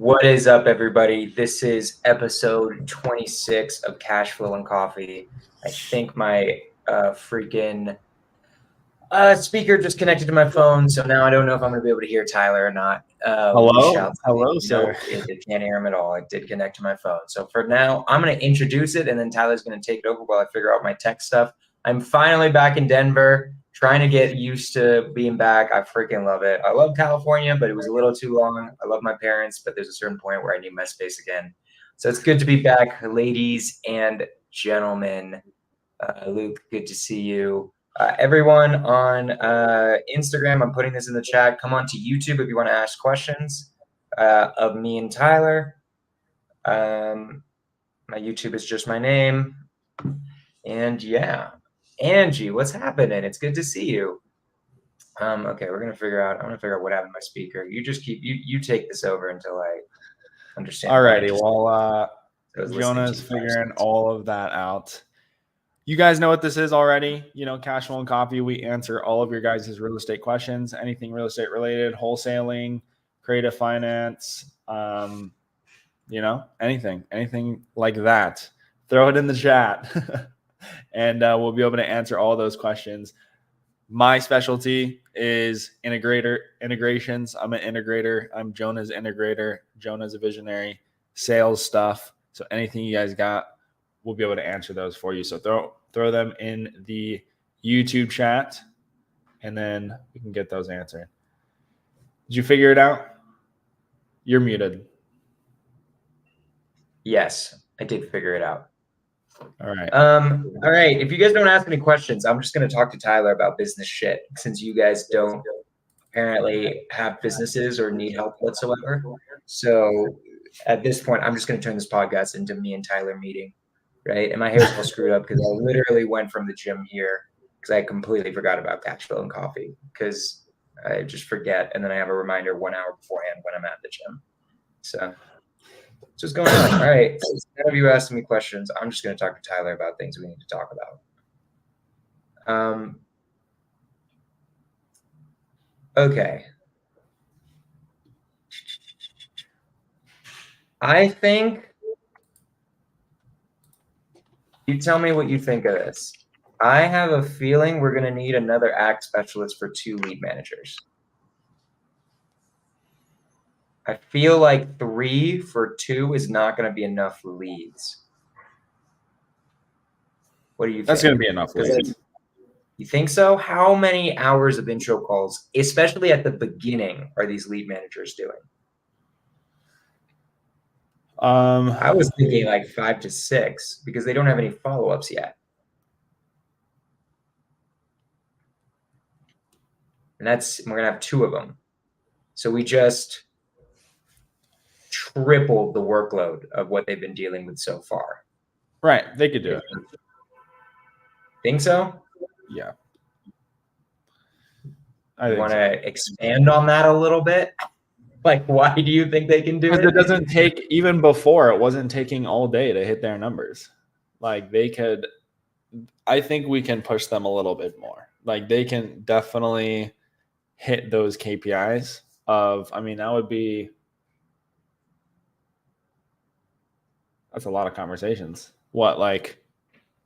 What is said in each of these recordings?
What is up, everybody? This is episode 26 of Cashflow and Coffee. I think my freaking speaker just connected to my phone, so now I don't know if I'm going to be able to hear Tyler or not. Hello, sir. It can't hear him at all. It did connect to my phone. So for now, I'm going to introduce it, and then Tyler's going to take it over while I figure out my tech stuff. I'm finally back in Denver, trying to get used to being back. I freaking love it. I love California, but it was a little too long. I love my parents, but there's a certain point where I need my space again. So it's good to be back, ladies and gentlemen. Luke, good to see you. Everyone on Instagram, I'm putting this in the chat. Come on to YouTube if you want to ask questions of me and Tyler. My YouTube is just my name. And yeah, Angie, what's happening? It's good to see you. Okay, I'm gonna figure out what happened to my speaker. You just you take this over until I understand. Alrighty, well, Jonah's figuring all of that out. You guys know what this is already. You know, Cashflow and Coffee. We answer all of your guys' real estate questions, anything real estate related, wholesaling, creative finance, anything like that. Throw it in the chat, and we'll be able to answer all those questions. My specialty is integrations. I'm an integrator. I'm Jonah's integrator. Jonah's a visionary. Sales stuff. So anything you guys got, we'll be able to answer those for you. So throw them in the YouTube chat, and then we can get those answered. Did you figure it out? You're muted. Yes, I did figure it out. All right. All right. If you guys don't ask any questions, I'm just going to talk to Tyler about business shit, since you guys don't apparently have businesses or need help whatsoever. So at this point, I'm just going to turn this podcast into me and Tyler meeting, right? And my hair's all screwed up because I literally went from the gym here because I completely forgot about Cashflow and Coffee because I just forget. And then I have a reminder 1 hour beforehand when I'm at the gym. So what's going on? All right. So instead of you asking me questions, I'm just going to talk to Tyler about things we need to talk about. Okay. I think you tell me what you think of this. I have a feeling we're going to need another ACT specialist for 2 lead managers. I feel like 3 for 2 is not going to be enough leads. What do you think? That's going to be enough leads. You think so? How many hours of intro calls, especially at the beginning, are these lead managers doing? I was thinking like 5 to 6 because they don't have any follow-ups yet. And we're going to have 2 of them. So we just tripled the workload of what they've been dealing with so far. Right. They could do it. Think so? Yeah. I want to expand on that a little bit. Like, why do you think they can do it? Because it doesn't take, even before, it wasn't taking all day to hit their numbers. Like, they could, I think we can push them a little bit more. Like, they can definitely hit those KPIs of, I mean, that would be, that's a lot of conversations. What, like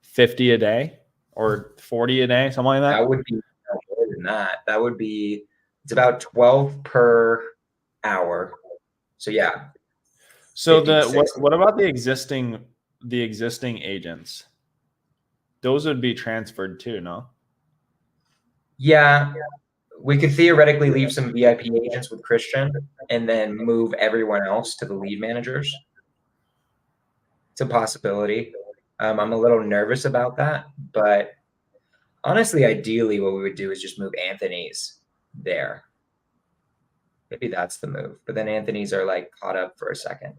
50 a day or 40 a day, something like that? That would be more than that. That would be, it's about 12 per hour. So yeah. So what about the existing agents? Those would be transferred too, no? Yeah. We could theoretically leave some VIP agents with Christian and then move everyone else to the lead managers. It's a possibility. I'm a little nervous about that, but honestly, ideally what we would do is just move Anthony's there. Maybe that's the move. But then Anthony's are like caught up for a second.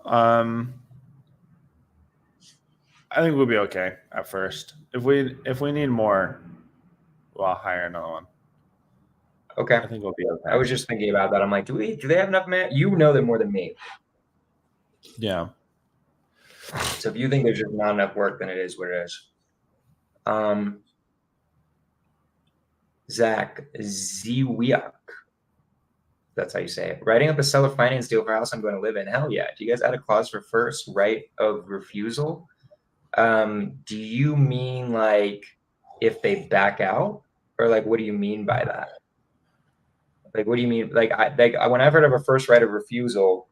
I think we'll be okay at first. If we need more, we'll hire another one. Okay. I think we'll be okay. I was just thinking about that. I'm like, do they have enough man? You know them more than me. Yeah. So if you think there's just not enough work, then it is what it is. Zach Ziwiak. that's how you say it. Writing up a seller finance deal for a house I'm going to live in. Hell yeah. Do you guys add a clause for first right of refusal? Do you mean like if they back out, or like what do you mean by that? Like what do you mean? Like when I've heard of a first right of refusal,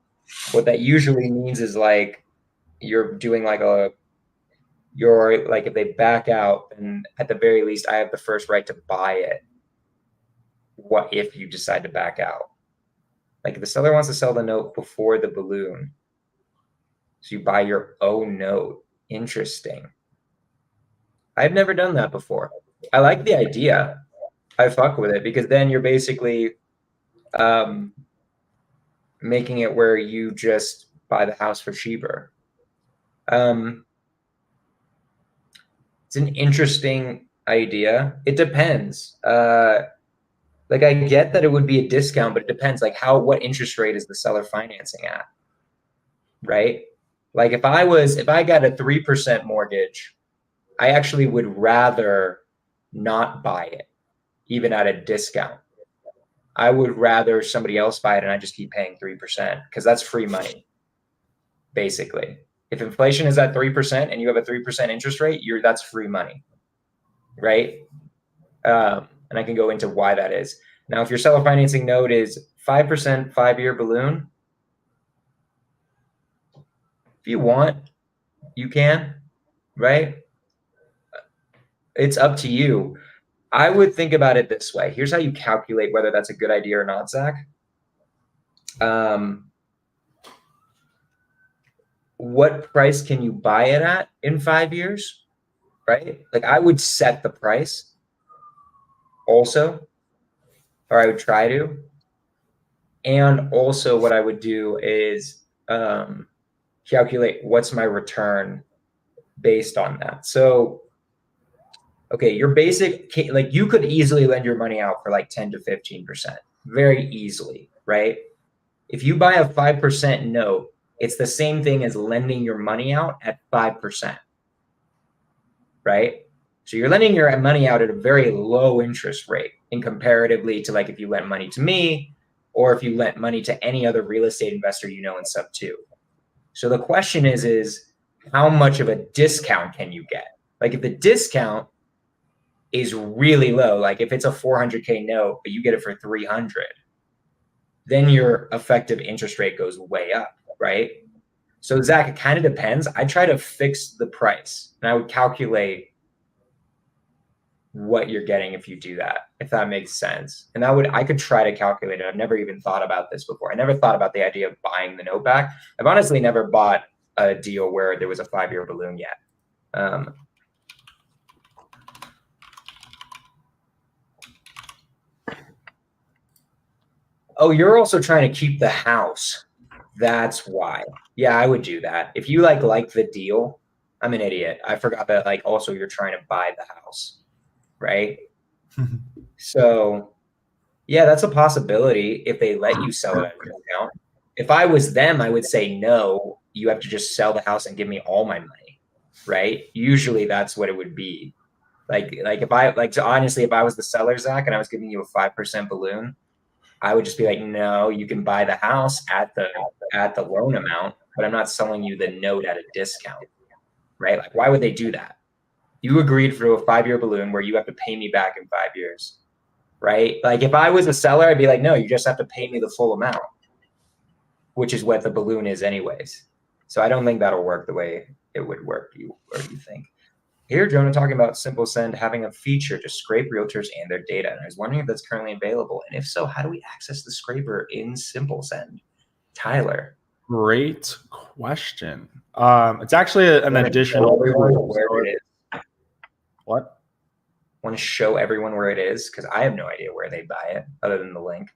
what that usually means is like you're doing like you're like if they back out, and at the very least I have the first right to buy it. What if you decide to back out? Like if the seller wants to sell the note before the balloon, so you buy your own note. Interesting. I've never done that before. I like the idea. I fuck with it because then you're basically making it where you just buy the house for cheaper. It's an interesting idea. It depends. Like I get that it would be a discount, but it depends. Like what interest rate is the seller financing at, right? Like if I got a 3% mortgage, I actually would rather not buy it, even at a discount. I would rather somebody else buy it and I just keep paying 3% because that's free money, basically. If inflation is at 3% and you have a 3% interest rate, that's free money, right? And I can go into why that is. Now, if your seller financing note is 5% 5-year balloon, if you want, you can, right? It's up to you. I would think about it this way. Here's how you calculate whether that's a good idea or not, Zach. What price can you buy it at in 5 years, right? Like I would set the price also, or I would try to. And also what I would do is calculate what's my return based on that. So, okay, your basic, like you could easily lend your money out for like 10 to 15%, very easily, right? If you buy a 5% note, it's the same thing as lending your money out at 5%, right? So you're lending your money out at a very low interest rate in comparatively to like if you lent money to me or if you lent money to any other real estate investor you know in sub 2. So the question is how much of a discount can you get? Like if the discount is really low, like if it's a 400K note, but you get it for 300, then your effective interest rate goes way up, right? So Zach, it kind of depends. I try to fix the price and I would calculate what you're getting if you do that, if that makes sense. And I could try to calculate it. I've never even thought about this before. I never thought about the idea of buying the note back. I've honestly never bought a deal where there was a 5-year balloon yet. Oh, you're also trying to keep the house. That's why. Yeah, I would do that. If you like the deal, I'm an idiot. I forgot that like also you're trying to buy the house, right? So yeah, that's a possibility if they let you sell it at a discount. If I was them, I would say no, you have to just sell the house and give me all my money, right? Usually that's what it would be. Like if I so honestly, if I was the seller, Zach, and I was giving you a 5% balloon, I would just be like, no, you can buy the house at the loan amount, but I'm not selling you the note at a discount, right? Like, why would they do that? You agreed for a 5-year balloon where you have to pay me back in 5 years, right? Like, if I was a seller, I'd be like, no, you just have to pay me the full amount, which is what the balloon is anyways. So I don't think that'll work the way it would work. Or do you think? Here, Jonah talking about Simple Send having a feature to scrape realtors and their data. And I was wondering if that's currently available. And if so, how do we access the scraper in Simple Send? Tyler. Great question. It's actually an additional tool. Where it is. What? Want to show everyone where it is? Because I have no idea where they buy it other than the link.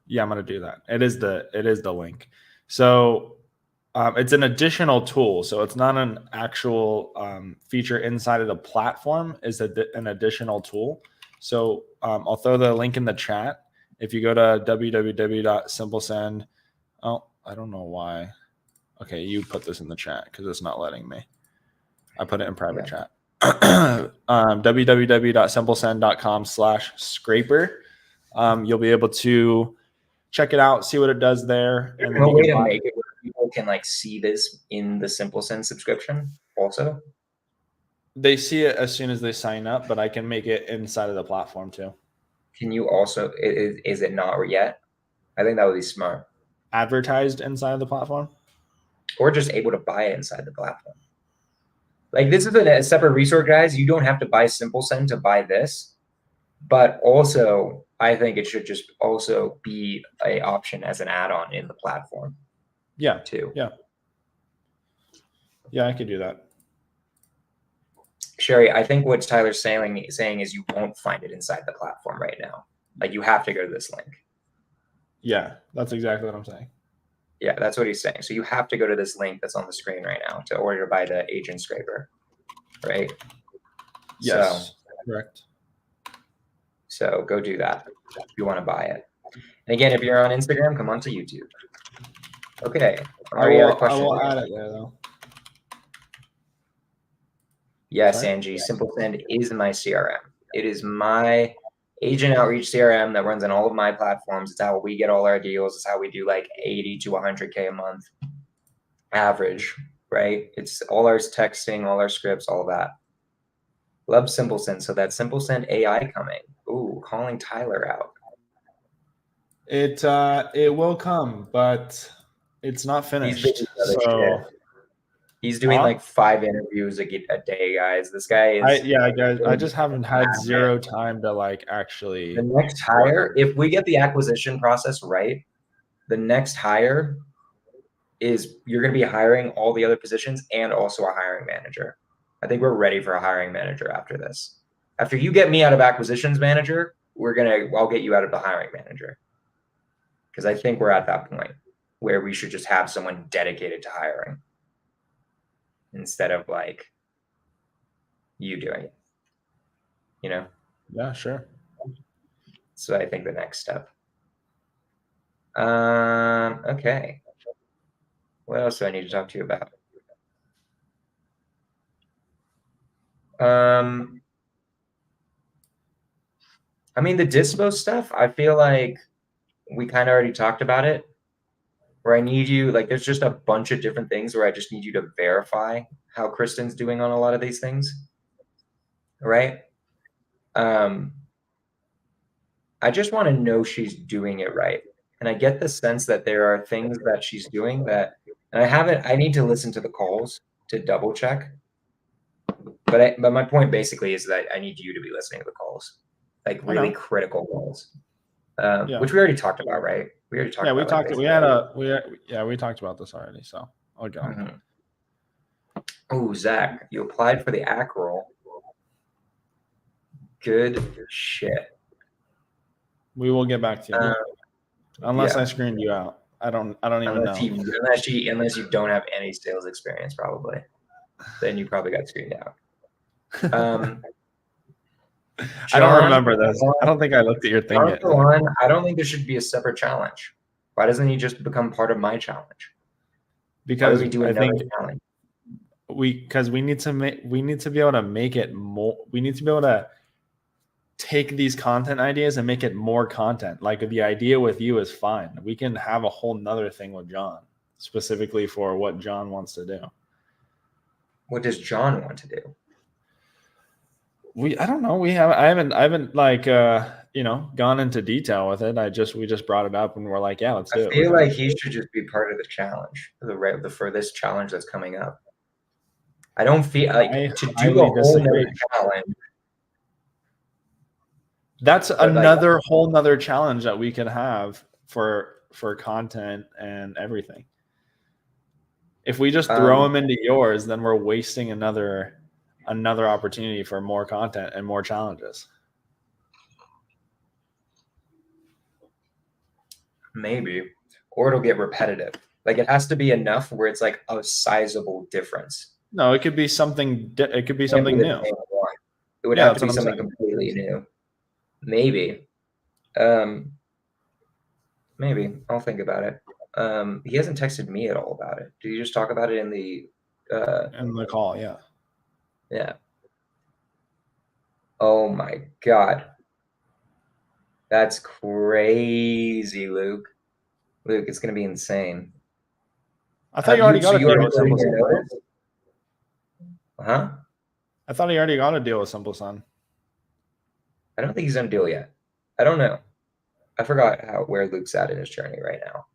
Yeah, I'm going to do that. It is the link. So it's an additional tool. So it's not an actual feature inside of the platform. It's an additional tool. So I'll throw the link in the chat. If you go to www.simplesend, oh, I don't know why. Okay, you put this in the chat because it's not letting me. I put it in private chat. www.simplesend.com/scraper. You'll be able to check it out, see what it does there, and then No you way can to buy. make it where people can like see this in the Simple Send subscription also. They see it as soon as they sign up, but I can make it inside of the platform too. Can you also, is it not yet? I think that would be smart. Advertised inside of the platform? Or just able to buy it inside the platform. Like this is a separate resource, guys. You don't have to buy Simple Send to buy this. But also, I think it should just also be an option as an add-on in the platform. Yeah. Too. Yeah. Yeah, I could do that. Sherry, I think what Tyler's saying is you won't find it inside the platform right now. Like you have to go to this link. Yeah, that's exactly what I'm saying. Yeah, that's what he's saying. So you have to go to this link that's on the screen right now to order to buy the agent scraper, right? Yes, correct. So go do that if you want to buy it. And again, if you're on Instagram, come onto YouTube. Okay. I will add it there though. Yes, Angie. Simple Send is my CRM. It is my agent outreach CRM that runs on all of my platforms. It's how we get all our deals. It's how we do like 80 to 100K a month average, right? It's all our texting, all our scripts, all that. Love Simple Send. So that Simple Send AI coming. Ooh, calling Tyler out. It will come, but it's not finished. So he's doing like 5 interviews a day, guys. This guy is. Guys. I just haven't had zero time to like actually. The next hire, if we get the acquisition process right, the next hire is you're going to be hiring all the other positions and also a hiring manager. I think we're ready for a hiring manager after this. After you get me out of acquisitions manager, I'll get you out of the hiring manager. Because I think we're at that point where we should just have someone dedicated to hiring instead of like you doing it, you know? Yeah, sure. So I think the next step. Okay. What else do I need to talk to you about? I mean, the dispo stuff, I feel like we kind of already talked about it. Where I need you, like, there's just a bunch of different things where I just need you to verify how Kristen's doing on a lot of these things. Right? I just want to know she's doing it right. And I get the sense that there are things that she's doing that, and I need to listen to the calls to double check. But my point basically is that I need you to be listening to the calls, like really critical calls, which we already talked about, right? We already talked. Yeah, about we talked about this already. So I'll go. Oh, Zach, you applied for the AC role. Good shit. We will get back to you. Unless I screened you out. I don't even know. Unless you don't have any sales experience, probably. Then you probably got screened out. John, I don't remember this. I don't think I looked at your thing yet. I don't think there should be a separate challenge. Why doesn't he just become part of my challenge? Because we need to be able to make it more. We need to be able to take these content ideas and make it more content. Like the idea with you is fine. We can have a whole nother thing with John, specifically for what John wants to do. What does John want to do? I don't know. I haven't like gone into detail with it. We just brought it up and we're like, yeah, let's do it. I feel like he should just be part of the challenge, for this challenge that's coming up. I don't feel like to do a whole nother challenge. That's another whole nother challenge that we can have for content and everything. If we just throw them into yours, then we're wasting another opportunity for more content and more challenges. Maybe, or it'll get repetitive. Like it has to be enough where it's like a sizable difference. No, it could be something. It could be something new. It would have to be something completely new. Maybe. Maybe I'll think about it. He hasn't texted me at all about it. Did you just talk about it in the call? Yeah. Yeah. Oh my God. That's crazy, Luke. Luke, it's gonna be insane. I thought you already got a you deal already with put in Simple your Sun, right? notice? Huh? I thought he already got a deal with Simple Sun. I don't think he's on a deal yet. I don't know. I forgot where Luke's at in his journey right now.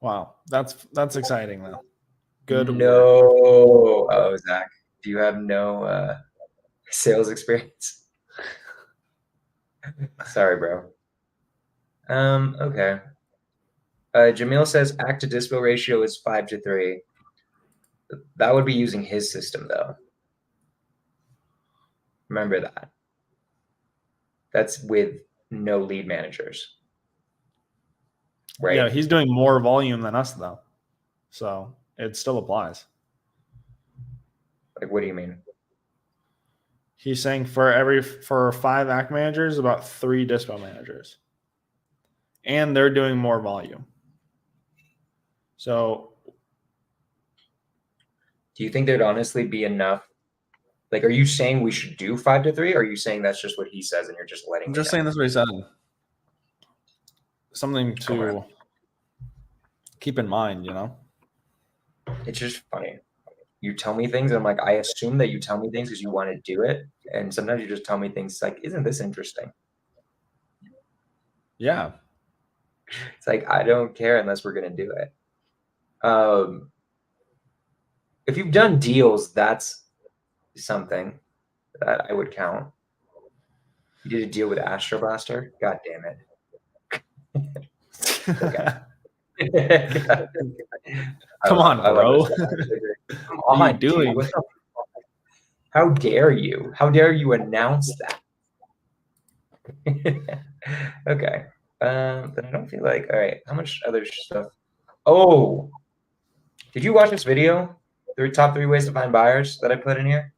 Wow, that's exciting though. Good No. work. Oh, Zach, do you have no sales experience? Sorry, bro. Okay. Jamil says act to dispo ratio is 5-3. That would be using his system though. Remember that. That's with no lead managers. Right? Yeah, he's doing more volume than us though, so it still applies. Like, what do you mean? He's saying for 5 act managers, about 3 dispo managers, and they're doing more volume. So, do you think there'd honestly be enough? Like, are you saying we should do 5-3? Or are you saying that's just what he says and you're just letting I'm me just know? saying that's what he said. Something to keep in mind, you know? It's just funny. You tell me things, and I'm like, I assume that you tell me things because you want to do it. And sometimes you just tell me things like, isn't this interesting? Yeah. It's like, I don't care unless we're going to do it. If you've done deals, that's something that I would count. You did a deal with Astro Blaster? God damn it. Come on, bro. Come What are you on, doing? dude. What the fuck? How dare you? How dare you announce that? Okay. Then I don't feel like, all right, how much other stuff? Oh, did you watch this video? The top 3 ways to find buyers that I put in here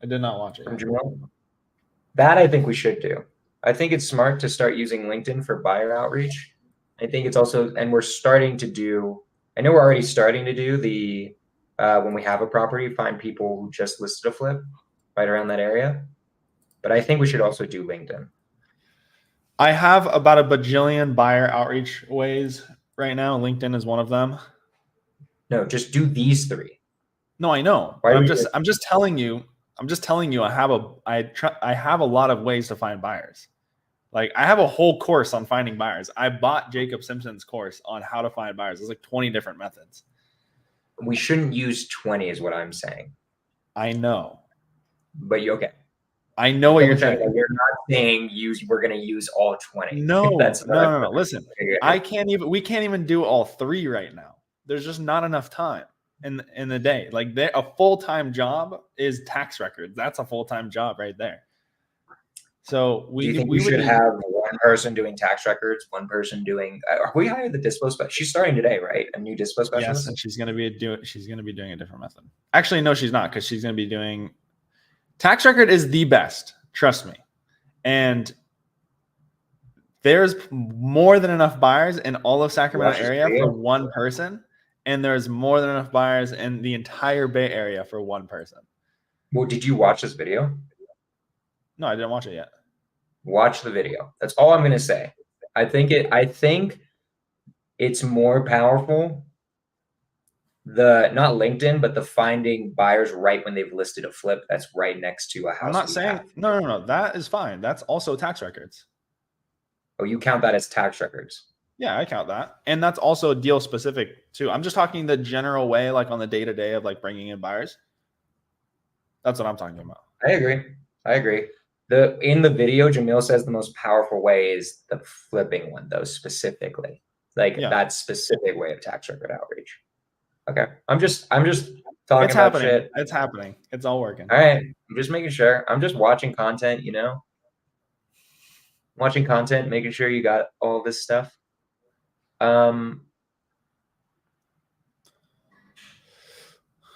I did not watch it. from Jamil? That I think we should do. I think it's smart to start using LinkedIn for buyer outreach. I think it's also, and we're starting to do, I know we're already starting to do the, when we have a property, find people who just listed a flip right around that area. But I think we should also do LinkedIn. I have about a bajillion buyer outreach ways right now. LinkedIn is one of them. No, just do these 3. No, I know. Why I'm do just we- I'm just telling you. I'm just telling you. I have a lot of ways to find buyers. Like I have a whole course on finding buyers. I bought Jacob Simpson's course on how to find buyers. There's like 20 different methods. We shouldn't use 20 is what I'm saying. I know. But you okay. I know what you're saying. You're not saying we're going to use all 20. No, That's no. Listen, we can't even do all 3 right now. There's just not enough time in the day. Like a full-time job is tax records. That's a full-time job right there. So do you think we should have one person doing tax records, one person doing? We hired the dispo specialist. She's starting today, right? A new dispo specialist. Yes, and she's going to be doing a different method. Actually, no, she's not, because she's going to be doing tax record is the best. Trust me, and there's more than enough buyers in all of Sacramento area for one person, and there's more than enough buyers in the entire Bay Area for one person. Well, did you watch this video? No, I didn't watch it yet. Watch the video. That's all I'm going to say. I think it's more powerful. Not LinkedIn, but the finding buyers right when they've listed a flip that's right next to a house. I'm not saying no. That is fine. That's also tax records. Oh, you count that as tax records? Yeah, I count that, and that's also deal specific too. I'm just talking the general way, like on the day to day of like bringing in buyers. That's what I'm talking about. I agree. In the video, Jamil says the most powerful way is the flipping one, though, specifically. That specific way of tax record outreach. Okay. I'm just talking about shit. It's happening. It's all working. All right. I'm just making sure. I'm just watching content, Watching content, making sure you got all this stuff.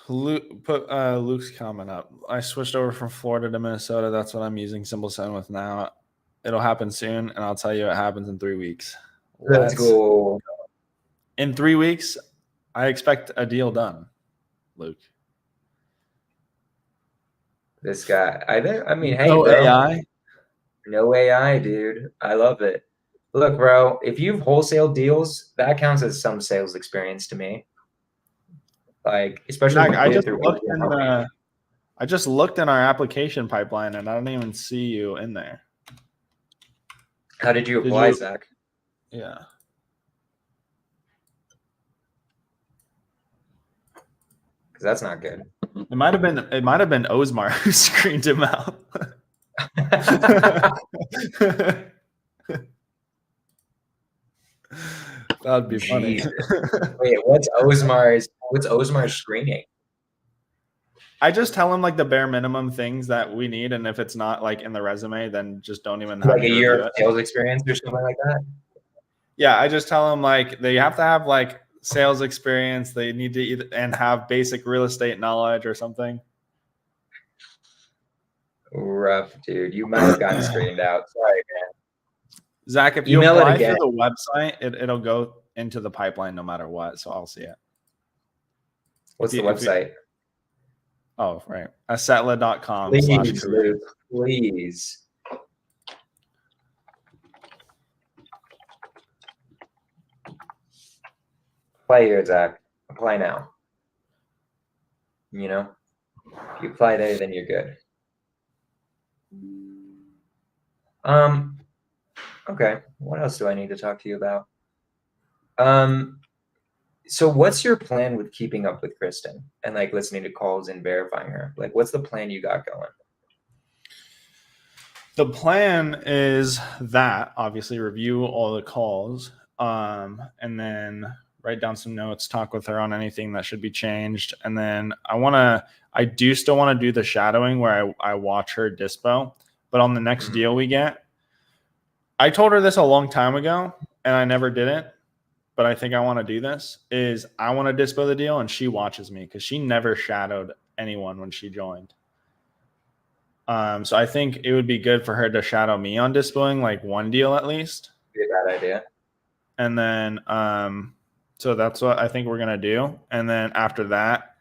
Luke's comment up. I switched over from Florida to Minnesota. That's what I'm using Simple Sun with now. It'll happen soon, and I'll tell you it happens in 3 weeks. Let's go. In 3 weeks, I expect a deal done, Luke. This guy. I mean, hey, no bro. AI. No AI, dude. I love it. Look, bro, if you've wholesale deals, that counts as some sales experience to me. Like, especially Zach, when you did it through AM MST. I just looked in our application pipeline and I don't even see you in there. How did you Did apply, you? Zach? Yeah. Because that's not good. It might have been Osmar who screened him out. That would be funny. Wait, what's Osmar's screening? I just tell him like the bare minimum things that we need, and if it's not like in the resume, then just don't even have Like me a year review of it. sales experience or something like that? Yeah, I just tell them like they have to have like sales experience. They need to either and have basic real estate knowledge or something. Rough, dude. You might have gotten screened out. Sorry, man. Zach, if you Email it apply again. through the website, it'll go into the pipeline no matter what. So I'll see it. What's the website? Oh, right. Asetla.com. Please, Luke, please. Apply here, Zach. Apply now. You know, if you apply there, then you're good. Okay. What else do I need to talk to you about? So what's your plan with keeping up with Kristen and like listening to calls and verifying her? Like, what's the plan you got going? The plan is that obviously review all the calls, and then write down some notes, talk with her on anything that should be changed. And then I do still want to do the shadowing where I watch her dispo, but on the next deal we get, I told her this a long time ago and I never did it, but I think I want to do this is I want to dispo the deal and she watches me because she never shadowed anyone when she joined. So I think it would be good for her to shadow me on dispoing like one deal at least. Be a bad idea. And then, so that's what I think we're going to do. And then after that,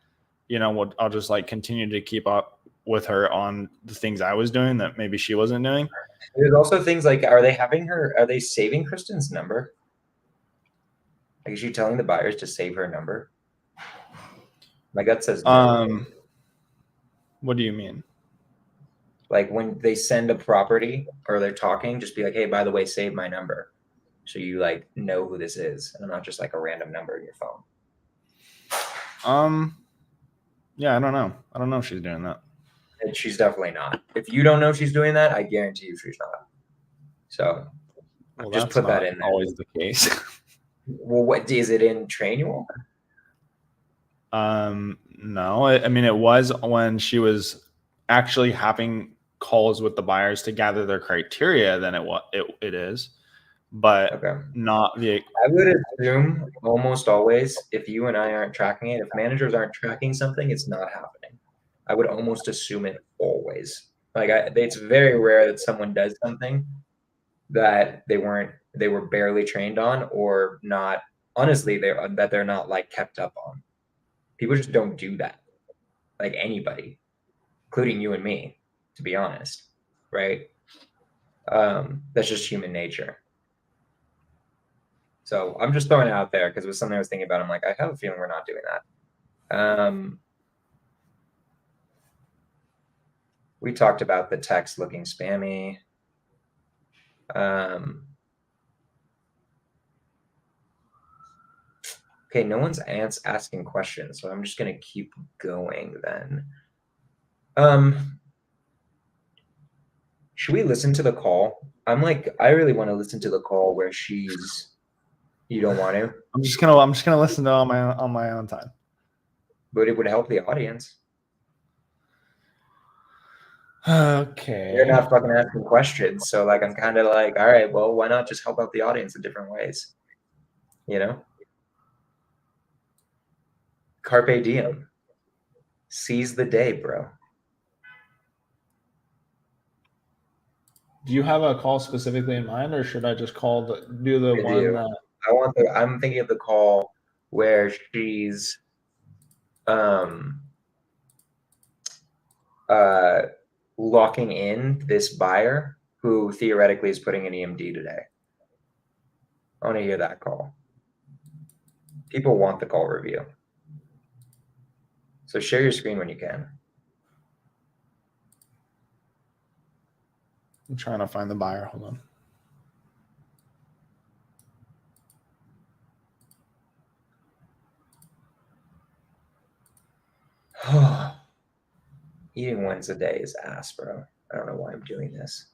I'll just like continue to keep up with her on the things I was doing that maybe she wasn't doing. There's also things like, are they saving Kristen's number? Like, is she telling the buyers to save her number? My gut says no. What do you mean? Like when they send a property or they're talking, just be like, hey, by the way, save my number. So you like know who this is and not just like a random number in your phone. Yeah, I don't know. I don't know if she's doing that. And she's definitely not. If you don't know she's doing that, I guarantee you she's not. So just put that in there. Always the case. Well, what is it in Trainual? No, I mean, it was when she was actually having calls with the buyers to gather their criteria, then it is, but not the. I would assume almost always if you and I aren't tracking it, if managers aren't tracking something, it's not happening. I would almost assume it always. Like it's very rare that someone does something that they were barely trained on or not. Honestly, they're not like kept up on. People just don't do that. Like anybody, including you and me, to be honest, right? That's just human nature. So I'm just throwing it out there because it was something I was thinking about. I'm like, I have a feeling we're not doing that. We talked about the text looking spammy. Okay, no one's asking questions, so I'm just gonna keep going then. Should we listen to the call? I really want to listen to the call where she's. You don't want to? I'm just gonna listen to on my own time. But it would help the audience. Okay. You're not fucking asking questions, so like I'm kind of like, all right, well, why not just help out the audience in different ways? Carpe diem. Seize the day, bro. Do you have a call specifically in mind, or should I just do the one that I'm thinking of the call where she's locking in this buyer who theoretically is putting an EMD today. I want to hear that call. People want the call review. So share your screen when you can. I'm trying to find the buyer. Hold on. Eating once a day is ass, bro. I don't know why I'm doing this.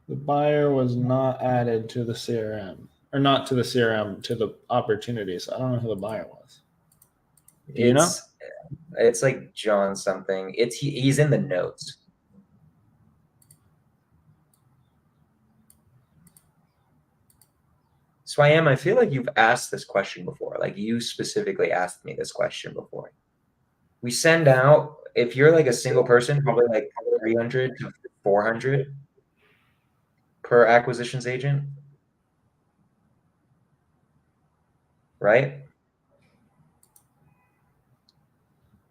The buyer was not added to the CRM, or not to the CRM, to the opportunities. I don't know who the buyer was. Do you know? It's like John something. He's in the notes. So I feel like you've asked this question before. Like you specifically asked me this question before. We send out, if you're like a single person, probably like 300 to 400 per acquisitions agent. Right?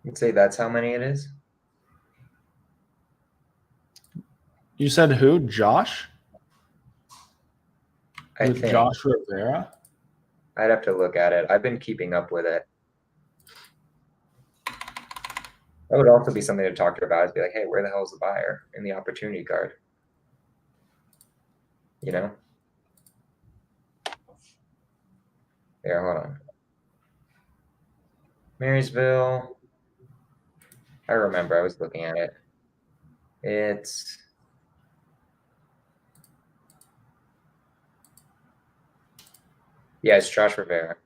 You'd say that's how many it is? You said who? Josh? I think. Josh Rivera? I'd have to look at it. I've been keeping up with it. That would also be something to talk to her about. Is be like, hey, where the hell is the buyer in the opportunity card? You know? There, hold on. Marysville. I remember I was looking at it. It's Josh Rivera.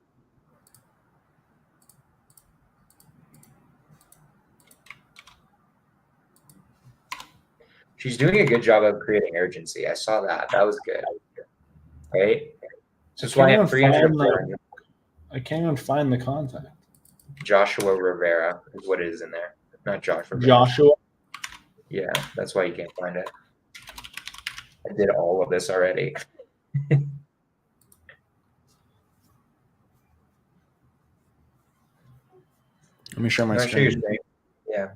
She's doing a good job of creating urgency. I saw that. That was good. Right? So that's why I have 300. I can't even find the contact. Joshua Rivera is what it is in there. Not Josh Rivera. Joshua? Yeah, that's why you can't find it. I did all of this already. Let me share my screen. Yeah.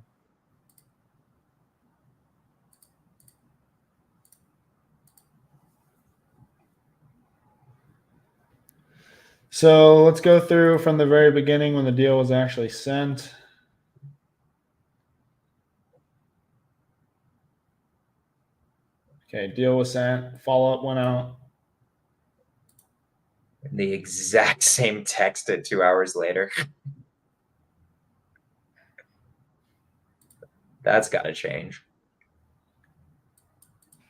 So let's go through from the very beginning when the deal was actually sent. Okay, deal was sent. Follow-up went out. The exact same text 2 hours later. That's got to change.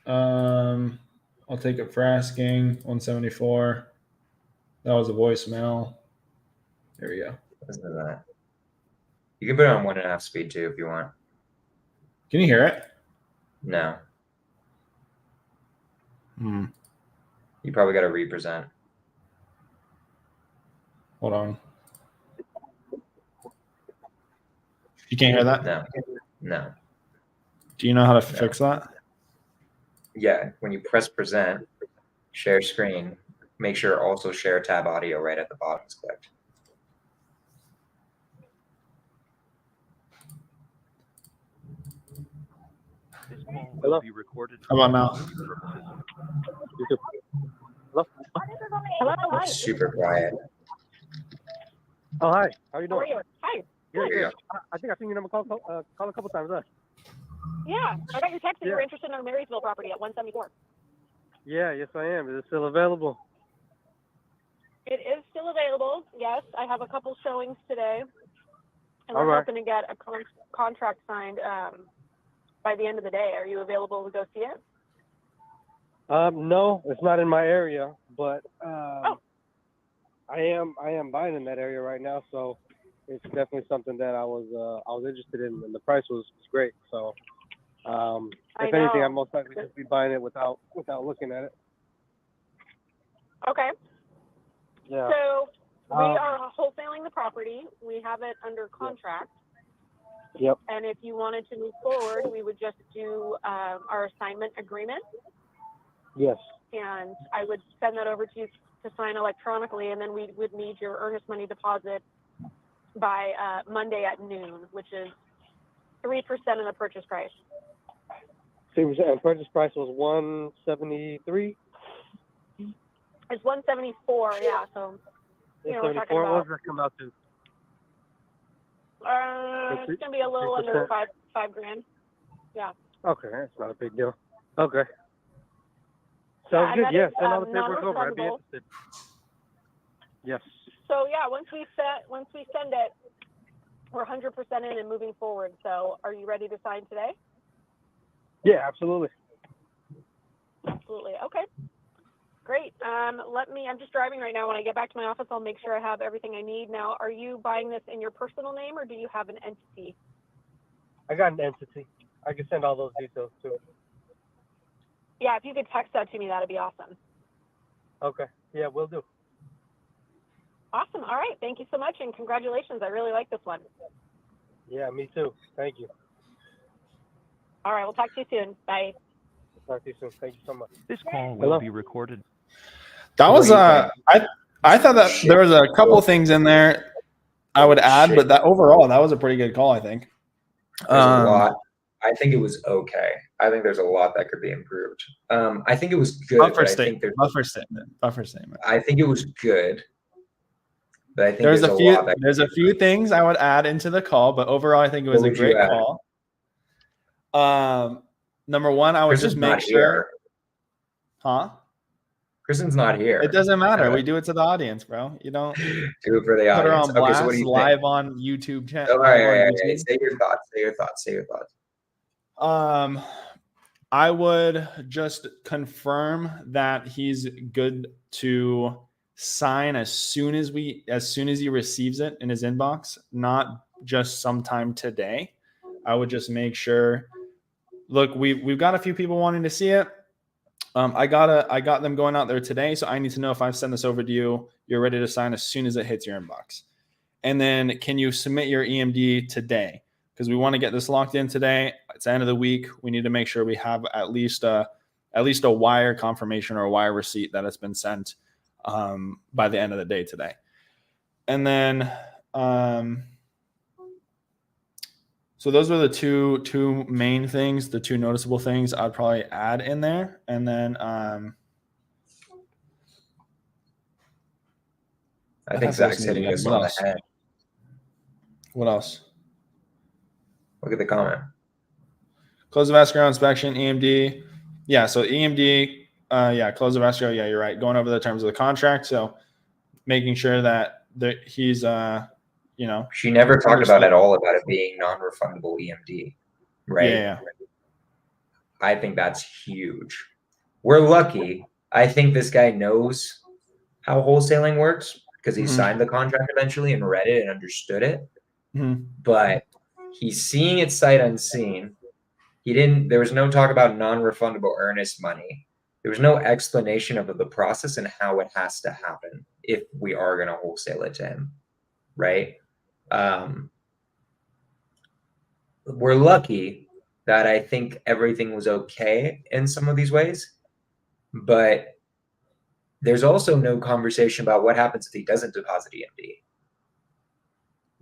I'll take it for asking. 174. That was a voicemail. There we go. Listen to that. You can put it on 1.5 speed too if you want. Can you hear it? No. You probably got to represent. Hold on. You can't hear that? No. Do you know how to fix that? Yeah, when you press present, share screen, make sure also share tab audio right at the bottom is clicked. Hello. How about now? Hello. Hello. Hi. Super quiet. Oh, hi. How are you doing? How are you? Hi. Good. I think I've seen your number call a couple times. Yeah, I got your text that you were interested in our Marysville property at 174. Yeah, yes I am. Is it still available? It is still available. Yes, I have a couple showings today, and All we're right. hoping to get a contract signed by the end of the day. Are you available to go see it? No, it's not in my area, but I am buying in that area right now, so it's definitely something that I was interested in, and the price was great. So if anything, I'm most likely just be buying it without looking at it. Okay. Yeah. So we are wholesaling the property. We have it under contract. Yep. And if you wanted to move forward, we would just do our assignment agreement. Yes. And I would send that over to you to sign electronically, and then we would need your earnest money deposit by Monday at noon, which is 3% of the purchase price. 3%. Purchase price was $173. It's 174. Yeah. So we're talking 174. What about. does that come out to? It's gonna be a little under 5 grand. Yeah. Okay, that's not a big deal. Okay. Sounds good. Yeah, send all the paperwork over. I'd be interested. Yes. So yeah, once we send it, we're 100% in and moving forward. So are you ready to sign today? Yeah, absolutely. Absolutely. Okay. Great. I'm just driving right now. When I get back to my office, I'll make sure I have everything I need. Now, are you buying this in your personal name or do you have an entity? I got an entity. I can send all those details too. Yeah, if you could text that to me, that'd be awesome. Okay. Yeah, will do. Awesome. All right. Thank you so much and congratulations. I really like this one. Yeah, me too. Thank you. All right. We'll talk to you soon. Bye. Talk to you soon. Thank you so much. This call will be recorded. That was I thought that there was a couple things in there I would add, but that overall that was a pretty good call, I think. There's a lot. I think it was okay. I think there's a lot that could be improved. I think it was good. Buffer statement. I think it was good. But I think there's a few things I would add into the call, but overall I think it was a great call. Number one, I would just make sure. Huh? Kristen's not here. It doesn't matter. We do it to the audience, bro. You don't do it for the audience. Put her on blast, so what do you live think? on YouTube channel. All right. Say your thoughts. I would just confirm that he's good to sign as soon as he receives it in his inbox, not just sometime today. I would just make sure. Look, we've got a few people wanting to see it. I got them going out there today, so I need to know if I send this over to you, you're ready to sign as soon as it hits your inbox. And then can you submit your EMD today? Because we want to get this locked in today. It's the end of the week. We need to make sure we have at least a wire confirmation or a wire receipt that it's been sent by the end of the day today. And then so those are the two main things, the two noticeable things I'd probably add in there. And then I think Zach's hitting this on the head. What else? Look at the comment. Close the vascular inspection, EMD. Yeah, so EMD, close the vascular. Yeah, you're right. Going over the terms of the contract. So making sure that he's she never talked about it being non-refundable EMD, right? Yeah. I think that's huge. We're lucky. I think this guy knows how wholesaling works because he signed the contract eventually and read it and understood it. But he's seeing it sight unseen. There was no talk about non-refundable earnest money. There was no explanation of the process and how it has to happen if we are going to wholesale it to him, right? We're lucky that I think everything was okay in some of these ways, but there's also no conversation about what happens if he doesn't deposit EMD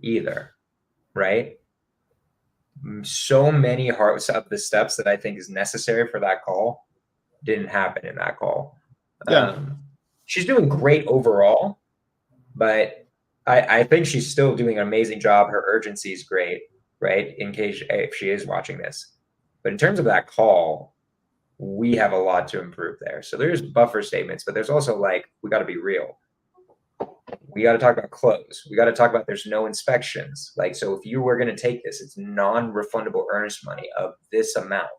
either, right? So many parts of the steps that I think is necessary for that call didn't happen in that call. Yeah. She's doing great overall, but I think she's still doing an amazing job. Her urgency is great, right? In case if she is watching this. But in terms of that call, we have a lot to improve there. So there's buffer statements, but there's also we got to be real. We got to talk about close. We got to talk about there's no inspections. So if you were going to take this, it's non-refundable earnest money of this amount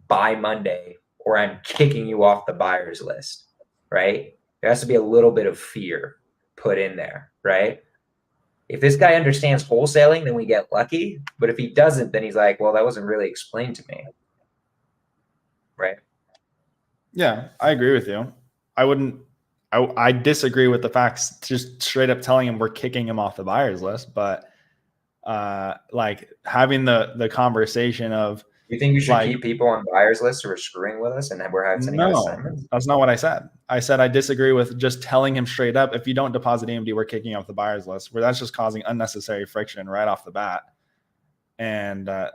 by Monday, or I'm kicking you off the buyer's list, right? There has to be a little bit of fear put in there, right? If this guy understands wholesaling, then we get lucky. But if he doesn't, then he's like, well, that wasn't really explained to me. Right? Yeah, I agree with you. I disagree with the facts, just straight up telling him we're kicking him off the buyer's list. But having the conversation of, you think we should keep people on buyer's lists who are screwing with us and we're sending out assignments? That's not what I said. I said I disagree with just telling him straight up, if you don't deposit EMD, we're kicking off the buyer's list, where that's just causing unnecessary friction right off the bat. And the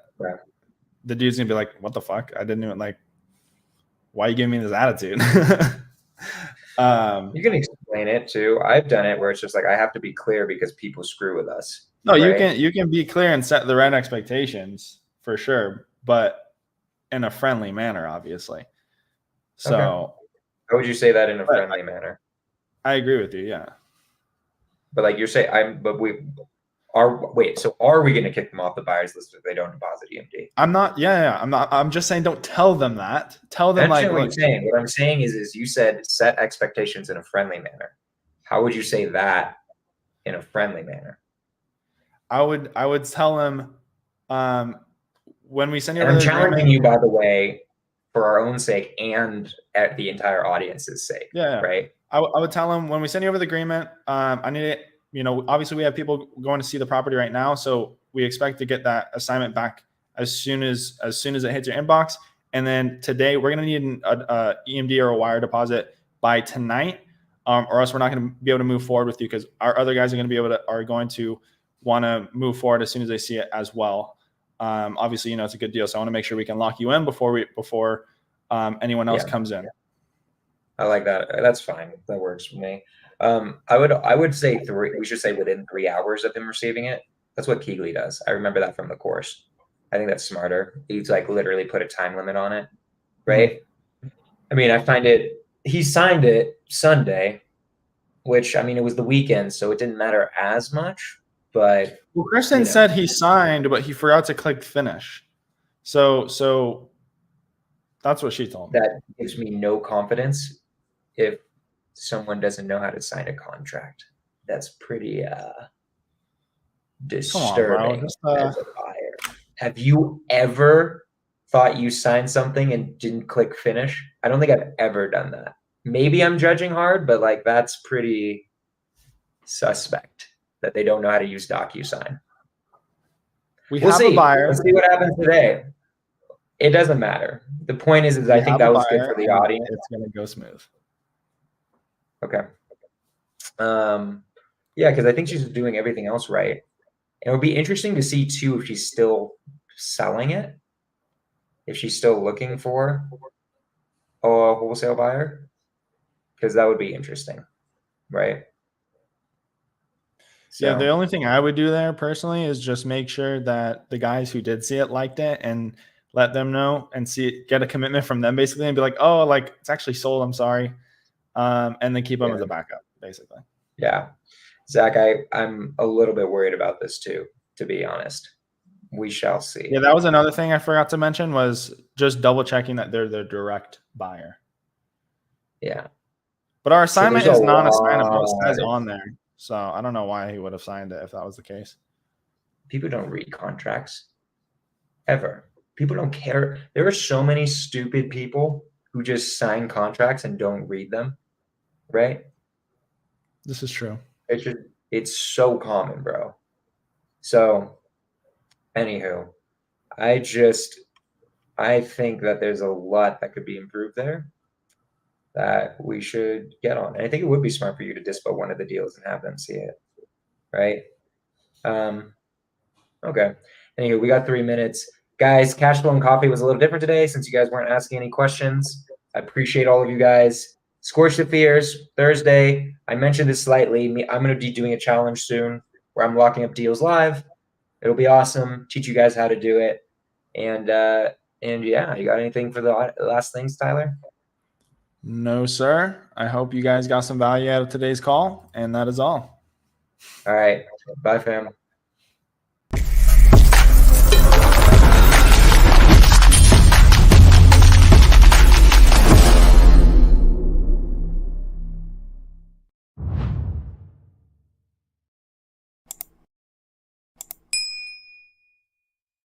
dude's gonna be like, what the fuck? I didn't even why are you giving me this attitude? You can explain it too. I've done it where it's just like I have to be clear because people screw with us. No, right? you can be clear and set the right expectations for sure, but in a friendly manner, obviously. So Okay. How would you say that in a but friendly manner? I agree with you. Yeah. But like you're saying, so are we going to kick them off the buyers list if they don't deposit EMD? I'm not. Yeah. I'm not. I'm just saying, don't tell them that. Tell I them understand like, what look, you're saying. What I'm saying is you said set expectations in a friendly manner. How would you say that in a friendly manner? I would tell them, when we send you And over I'm the challenging agreement. you, by the way, for our own sake and at the entire audience's sake. Yeah. Right. I would tell them when we send you over the agreement, I need it. Obviously we have people going to see the property right now, so we expect to get that assignment back as soon as it hits your inbox. And then today we're going to need an EMD or a wire deposit by tonight, or else we're not going to be able to move forward with you because our other guys are going to want to move forward as soon as they see it as well. Obviously, it's a good deal, so I want to make sure we can lock you in before anyone else comes in. I like that. That's fine. That works for me. I would say we should say within 3 hours of him receiving it. That's what Keegley does. I remember that from the course. I think that's smarter. He's like literally put a time limit on it. Right. I mean, I find he signed it Sunday, which, I mean, it was the weekend, so it didn't matter as much, but. Well, Kristen said he signed, but he forgot to click finish. So that's what she told me. That gives me no confidence if someone doesn't know how to sign a contract. That's pretty disturbing as a buyer. Have you ever thought you signed something and didn't click finish? I don't think I've ever done that. Maybe I'm judging hard, but like that's pretty suspect that they don't know how to use DocuSign. We'll see. A buyer. Let's see what happens today. It doesn't matter. The point is I think that was good for the audience. It's going to go smooth. Okay. Yeah, because I think she's doing everything else right. And it would be interesting to see too if she's still selling it, if she's still looking for a wholesale buyer, because that would be interesting, right? So. Yeah, the only thing I would do there personally is just make sure that the guys who did see it liked it and let them know and get a commitment from them basically and be like, oh, like it's actually sold. I'm sorry. And then keep them as a backup, basically. Yeah. Zach, I'm a little bit worried about this too, to be honest. We shall see. Yeah, that was another thing I forgot to mention was just double checking that they're the direct buyer. Yeah. But our assignment is non-assignable. It says on there. So I don't know why he would have signed it if that was the case. People don't read contracts ever. People don't care. There are so many stupid people who just sign contracts and don't read them, right? This is true. It's so common, bro. So, anywho, I think that there's a lot that could be improved there that we should get on. And I think it would be smart for you to dispo one of the deals and have them see it, right? Okay. Anyway, we got 3 minutes. Guys, Cashflow and Coffee was a little different today since you guys weren't asking any questions. I appreciate all of you guys. Scorch the Fears, Thursday. I mentioned this slightly. I'm going to be doing a challenge soon where I'm locking up deals live. It'll be awesome. Teach you guys how to do it. And yeah, you got anything for the last things, Tyler? No, sir. I hope you guys got some value out of today's call, and that is all. All right. Bye, fam.